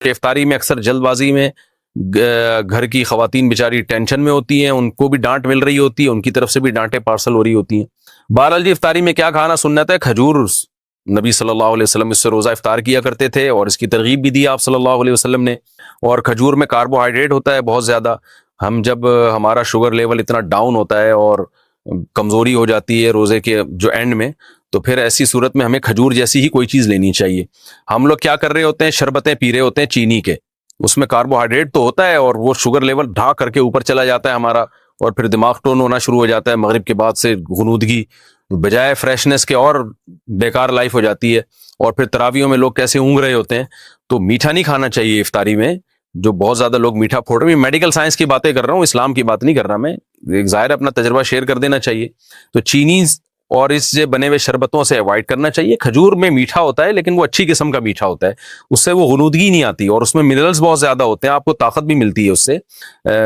کہ افطاری میں اکثر جلد بازی میں گھر کی خواتین بیچاری ٹینشن میں ہوتی ہیں، ان کو بھی ڈانٹ مل رہی ہوتی ہے، ان کی طرف سے بھی ڈانٹیں پارسل ہو رہی ہوتی ہیں۔ بہرحال جی افطاری میں کیا کھانا سنت ہے؟ کھجور، نبی صلی اللہ علیہ وسلم اس سے روزہ افطار کیا کرتے تھے اور اس کی ترغیب بھی دی آپ صلی اللہ علیہ وسلم نے۔ اور کھجور میں کاربوہائیڈریٹ ہوتا ہے بہت زیادہ، ہم جب ہمارا شوگر لیول اتنا ڈاؤن ہوتا ہے اور کمزوری ہو جاتی ہے روزے کے جو اینڈ میں، تو پھر ایسی صورت میں ہمیں کھجور جیسی ہی کوئی چیز لینی چاہیے۔ ہم لوگ کیا کر رہے ہوتے ہیں؟ شربتیں پی رہے ہوتے ہیں چینی کے، اس میں کاربوہائیڈریٹ تو ہوتا ہے اور وہ شوگر لیول ڈھا کر کے اوپر چلا جاتا ہے ہمارا، اور پھر دماغ ٹون ہونا شروع ہو جاتا ہے، مغرب کے بعد سے غنودگی بجائے فریشنس کے اور بیکار لائف ہو جاتی ہے، اور پھر تراویحوں میں لوگ کیسے اونگ رہے ہوتے ہیں۔ تو میٹھا نہیں کھانا چاہیے افطاری میں، جو بہت زیادہ لوگ میٹھا پھوڑ رہے ہیں۔ میڈیکل سائنس کی باتیں کر رہا ہوں، اسلام کی بات نہیں کر رہا میں، ایک ظاہر اپنا تجربہ شیئر کر دینا چاہیے۔ تو چینی اور اس سے بنے ہوئے شربتوں سے اوائڈ کرنا چاہیے۔ کھجور میں میٹھا ہوتا ہے لیکن وہ اچھی قسم کا میٹھا ہوتا ہے، اس سے وہ غنودگی نہیں آتی، اور اس میں منرلز بہت زیادہ ہوتے ہیں، آپ کو طاقت بھی ملتی ہے اس سے،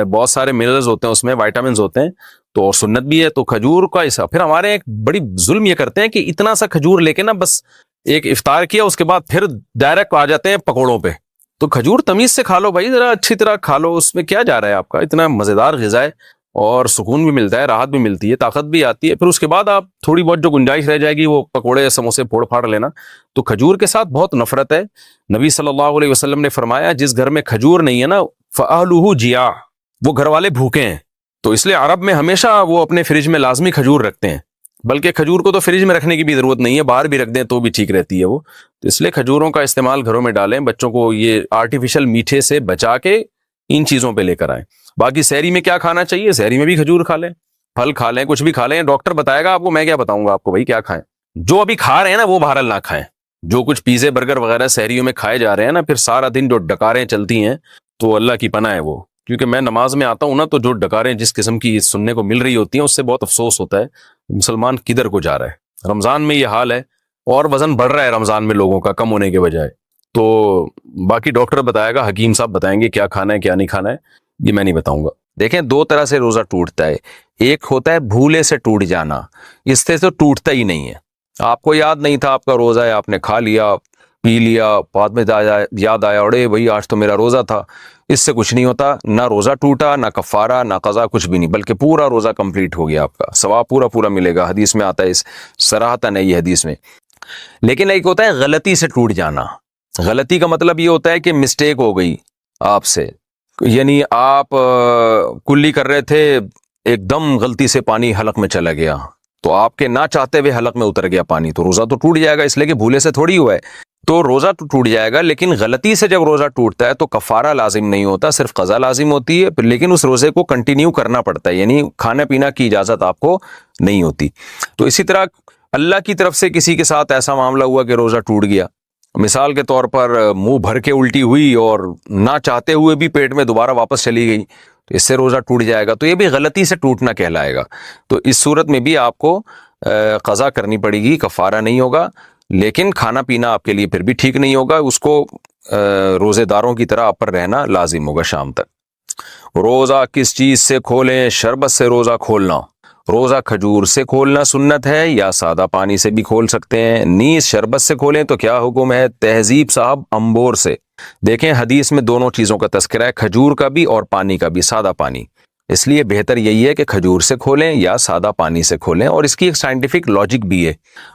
بہت سارے منرلز ہوتے ہیں اس میں، وائٹامنز ہوتے ہیں، تو اور سنت بھی ہے۔ تو کھجور کا ایسا پھر ہمارے ایک بڑی ظلم یہ کرتے ہیں کہ اتنا سا کھجور لے کے نا بس ایک افطار کیا، اس کے بعد پھر ڈائریکٹ آ جاتے ہیں پکوڑوں پہ۔ تو کھجور تمیز سے کھا لو بھائی، ذرا اچھی طرح کھا لو، اس میں کیا جا رہا ہے آپ کا، اتنا مزیدار غذا ہے اور سکون بھی ملتا ہے، راحت بھی ملتی ہے، طاقت بھی آتی ہے۔ پھر اس کے بعد آپ تھوڑی بہت جو گنجائش رہ جائے گی وہ پکوڑے سموسے پھوڑ پھاڑ لینا۔ تو کھجور کے ساتھ بہت نفرت ہے۔ نبی صلی اللہ علیہ وسلم نے فرمایا جس گھر میں کھجور نہیں ہے نا فَأَهْلُهُ جِيَاعٌ، وہ گھر والے بھوکے ہیں۔ تو اس لیے عرب میں ہمیشہ وہ اپنے فریج میں لازمی کھجور رکھتے ہیں، بلکہ کھجور کو تو فریج میں رکھنے کی بھی ضرورت نہیں ہے، باہر بھی رکھ دیں تو بھی ٹھیک رہتی ہے وہ۔ تو اس لیے کھجوروں کا استعمال گھروں میں ڈالیں، بچوں کو یہ آرٹیفیشل میٹھے سے بچا کے ان چیزوں پہ لے کر آئیں۔ باقی سحری میں کیا کھانا چاہیے؟ سحری میں بھی کھجور کھا لیں، پھل کھا لیں، کچھ بھی کھا لیں، ڈاکٹر بتائے گا آپ کو، میں کیا بتاؤں گا آپ کو بھائی کیا کھائیں۔ جو ابھی کھا رہے ہیں نا وہ بہرحال نہ کھائیں، جو کچھ پیزے برگر وغیرہ سحریوں میں کھائے جا رہے ہیں نا، پھر سارا دن جو ڈکاریں چلتی ہیں تو اللہ کی پناہ ہے وہ، کیونکہ میں نماز میں آتا ہوں نا، تو جو ڈکاریں جس قسم کی سننے کو مل رہی ہوتی ہیں اس سے بہت افسوس ہوتا ہے، مسلمان کدھر کو جا رہا ہے۔ رمضان میں یہ حال ہے، اور وزن بڑھ رہا ہے رمضان میں لوگوں کا کم ہونے کے بجائے۔ تو باقی ڈاکٹر بتائے گا، حکیم صاحب بتائیں گے کیا کھانا ہے کیا نہیں کھانا ہے، یہ میں نہیں بتاؤں گا۔ دیکھیں دو طرح سے روزہ ٹوٹتا ہے، ایک ہوتا ہے بھولے سے ٹوٹ جانا، اس سے تو ٹوٹتا ہی نہیں ہے، آپ کو یاد نہیں تھا آپ کا روزہ ہے، آپ نے کھا لیا پی لیا، بعد میں یاد آیا اڑے بھائی آج تو میرا روزہ تھا، اس سے کچھ نہیں ہوتا، نہ روزہ ٹوٹا، نہ کفارہ، نہ قضا، کچھ بھی نہیں، بلکہ پورا روزہ کمپلیٹ ہو گیا، آپ کا ثواب پورا پورا ملے گا، حدیث میں آتا ہے، اس صراحتاً ہے یہ حدیث میں۔ لیکن ایک ہوتا ہے غلطی سے ٹوٹ جانا، غلطی کا مطلب یہ ہوتا ہے کہ مسٹیک ہو گئی آپ سے، یعنی آپ کلی کر رہے تھے، ایک دم غلطی سے پانی حلق میں چلا گیا، تو آپ کے نہ چاہتے ہوئے حلق میں اتر گیا پانی، تو روزہ تو ٹوٹ جائے گا، اس لیے کہ بھولے سے تھوڑی ہوا ہے، تو روزہ تو ٹوٹ جائے گا۔ لیکن غلطی سے جب روزہ ٹوٹتا ہے تو کفارہ لازم نہیں ہوتا، صرف قضا لازم ہوتی ہے، لیکن اس روزے کو کنٹینیو کرنا پڑتا ہے، یعنی کھانا پینا کی اجازت آپ کو نہیں ہوتی۔ تو اسی طرح اللہ کی طرف سے کسی کے ساتھ ایسا معاملہ ہوا کہ روزہ ٹوٹ گیا، مثال کے طور پر منہ بھر کے الٹی ہوئی اور نہ چاہتے ہوئے بھی پیٹ میں دوبارہ واپس چلی گئی، تو اس سے روزہ ٹوٹ جائے گا، تو یہ بھی غلطی سے ٹوٹنا کہلائے گا۔ تو اس صورت میں بھی آپ کو قضا کرنی پڑے گی، کفارہ نہیں ہوگا، لیکن کھانا پینا آپ کے لیے پھر بھی ٹھیک نہیں ہوگا، اس کو روزے داروں کی طرح آپ پر رہنا لازم ہوگا شام تک۔ روزہ کس چیز سے کھولیں؟ شربت سے روزہ کھولنا، روزہ کھجور سے کھولنا سنت ہے، یا سادہ پانی سے بھی کھول سکتے ہیں۔ نیز شربت سے کھولیں تو کیا حکم ہے؟ تہذیب صاحب امبور سے، دیکھیں حدیث میں دونوں چیزوں کا تذکرہ ہے، کھجور کا بھی اور پانی کا بھی، سادہ پانی، اس لیے بہتر یہی ہے کہ کھجور سے کھولیں یا سادہ پانی سے کھولیں، اور اس کی ایک سائنٹیفک لاجک بھی ہے،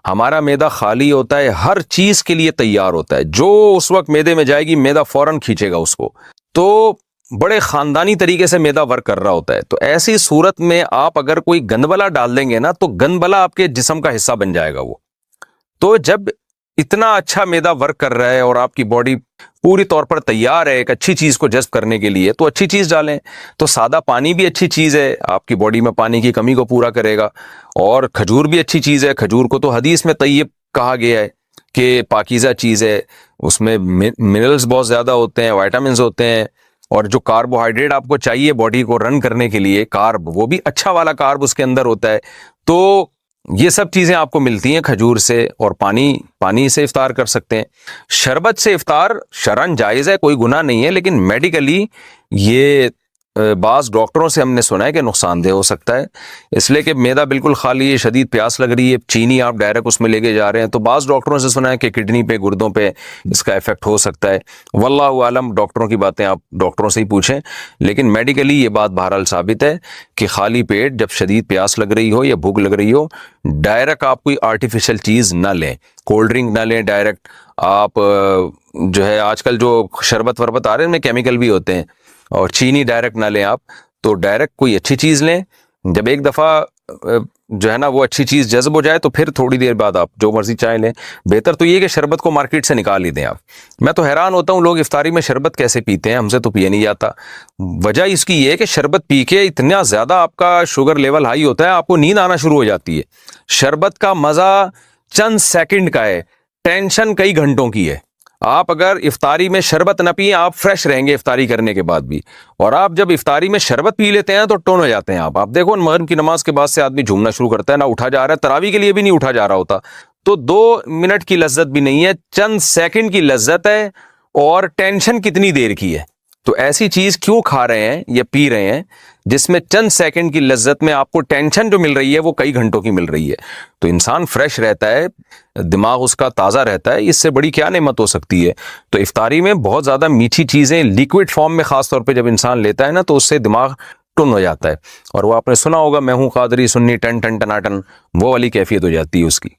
ہمارا معدہ خالی ہوتا ہے، ہر چیز کے لیے تیار ہوتا ہے، جو اس وقت معدے میں جائے گی معدہ فوراً کھینچے گا اس کو، تو بڑے خاندانی طریقے سے معدہ ورک کر رہا ہوتا ہے۔ تو ایسی صورت میں آپ اگر کوئی گندبلا ڈال دیں گے نا تو گندبلا آپ کے جسم کا حصہ بن جائے گا وہ، تو جب اتنا اچھا معدہ ورک کر رہا ہے اور آپ کی باڈی پوری طور پر تیار ہے ایک اچھی چیز کو جذب کرنے کے لیے، تو اچھی چیز ڈالیں۔ تو سادہ پانی بھی اچھی چیز ہے، آپ کی باڈی میں پانی کی کمی کو پورا کرے گا، اور کھجور بھی اچھی چیز ہے، کھجور کو تو حدیث میں طیب کہا گیا ہے کہ پاکیزہ چیز ہے، اس میں منرلز بہت زیادہ ہوتے ہیں، وائٹامنز ہوتے ہیں، اور جو کاربوہائیڈریٹ آپ کو چاہیے باڈی کو رن کرنے کے لیے، کارب، وہ بھی اچھا والا کارب اس کے اندر ہوتا ہے۔ تو یہ سب چیزیں آپ کو ملتی ہیں کھجور سے، اور پانی سے افطار کر سکتے ہیں۔ شربت سے افطار شرعاً جائز ہے، کوئی گناہ نہیں ہے، لیکن میڈیکلی یہ بعض ڈاکٹروں سے ہم نے سنا ہے کہ نقصان دہ ہو سکتا ہے، اس لیے کہ معدہ بالکل خالی ہے، شدید پیاس لگ رہی ہے، چینی آپ ڈائریکٹ اس میں لے کے جا رہے ہیں، تو بعض ڈاکٹروں سے سنا ہے کہ کڈنی پہ، گردوں پہ اس کا افیکٹ ہو سکتا ہے۔ واللہ عالم، ڈاکٹروں کی باتیں آپ ڈاکٹروں سے ہی پوچھیں، لیکن میڈیکلی یہ بات بہرحال ثابت ہے کہ خالی پیٹ جب شدید پیاس لگ رہی ہو یا بھوک لگ رہی ہو، ڈائریکٹ آپ کوئی آرٹیفیشل چیز نہ لیں، کولڈ ڈرنک نہ لیں ڈائریکٹ۔ آپ جو ہے آج کل جو شربت وربت آ رہے ہیں ان میں کیمیکل بھی ہوتے ہیں، اور چینی ڈائریکٹ نہ لیں آپ، تو ڈائریکٹ کوئی اچھی چیز لیں۔ جب ایک دفعہ جو ہے نا وہ اچھی چیز جذب ہو جائے تو پھر تھوڑی دیر بعد آپ جو مرضی چائے لیں۔ بہتر تو یہ کہ شربت کو مارکیٹ سے نکال ہی دیں آپ۔ میں تو حیران ہوتا ہوں لوگ افطاری میں شربت کیسے پیتے ہیں، ہم سے تو پیے نہیں جاتا۔ وجہ اس کی یہ ہے کہ شربت پی کے اتنا زیادہ آپ کا شوگر لیول ہائی ہوتا ہے، آپ کو نیند آنا شروع ہو جاتی ہے۔ شربت کا مزہ چند سیکنڈ کا ہے، ٹینشن کئی گھنٹوں کی ہے۔ آپ اگر افطاری میں شربت نہ پئیں، آپ فریش رہیں گے افطاری کرنے کے بعد بھی، اور آپ جب افطاری میں شربت پی لیتے ہیں تو ٹون ہو جاتے ہیں آپ دیکھو مغرب کی نماز کے بعد سے آدمی جھومنا شروع کرتا ہے، نہ اٹھا جا رہا ہے، تراویح کے لیے بھی نہیں اٹھا جا رہا ہوتا، تو 2 منٹ کی لذت بھی نہیں ہے، چند سیکنڈ کی لذت ہے، اور ٹینشن کتنی دیر کی ہے۔ تو ایسی چیز کیوں کھا رہے ہیں یا پی رہے ہیں جس میں چند سیکنڈ کی لذت میں آپ کو ٹینشن جو مل رہی ہے وہ کئی گھنٹوں کی مل رہی ہے۔ تو انسان فریش رہتا ہے، دماغ اس کا تازہ رہتا ہے، اس سے بڑی کیا نعمت ہو سکتی ہے۔ تو افطاری میں بہت زیادہ میٹھی چیزیں لیکوڈ فارم میں خاص طور پہ جب انسان لیتا ہے نا تو اس سے دماغ ٹن ہو جاتا ہے، اور وہ آپ نے سنا ہوگا میں ہوں قادری سنی ٹن ٹن ٹناٹن، وہ والی کیفیت ہو جاتی ہے اس کی۔